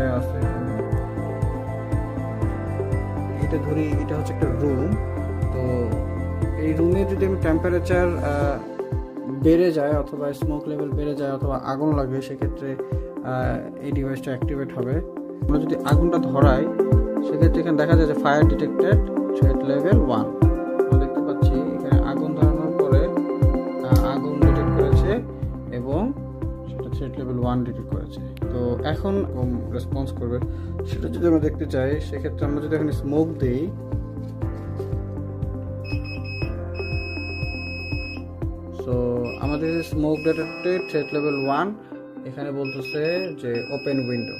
কোথায় আছে এখানে, এটা ধরি এটা হচ্ছে একটা রুম। তো এই রুমে যদি আমি টেম্পারেচার বেড়ে যায় অথবা স্মোক লেভেল বেড়ে যায় অথবা আগুন লাগে, সেক্ষেত্রে এই ডিভাইসটা অ্যাক্টিভেট হবে। আমরা যদি আগুনটা ধরাই সেক্ষেত্রে এখানে দেখা যায় যে ফায়ার ডিটেক্টেড থ্রেট লেভেল 1। আমরা দেখতে পাচ্ছি এখানে আগুন ধরানোর পরে আগুন ডিটেক্ট করেছে এবং সেটা থ্রেট লেভেল 1 ডিটেক্ট করেছে। তো এখন রেসপন্স করবে সেটা যদি আমরা দেখতে চাই, সেক্ষেত্রে আমরা যদি এখানে স্মোক দিই, সো আমাদের স্মোক ডিটেক্টেড থ্রেট লেভেল 1 এখানে বলতেছে যে ওপেন উইন্ডো।